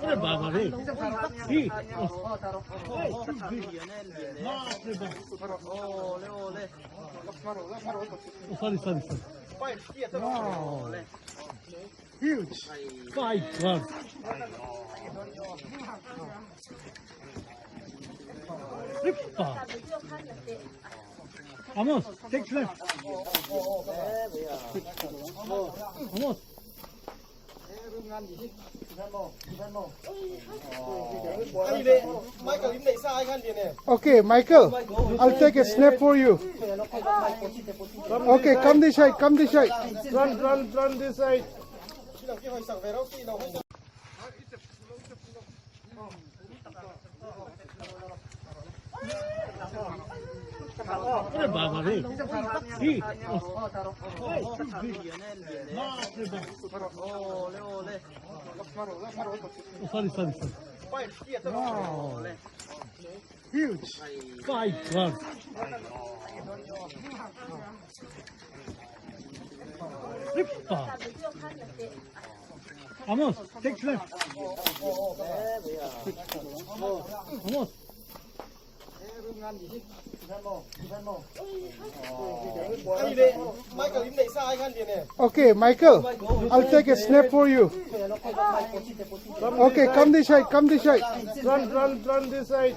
Olha baba रे sì sorry wow huge 5-1 Rippa Amos take left Amos Okay, Michael, I'll take a snap for you. Okay, come this side, come this side. Run this side. Olha baba रे sì sorry wow huge 5-1 Rippa Amos take left Amos Okay, Michael, I'll take a snap for you. Okay, come this side, come this side. Run this side.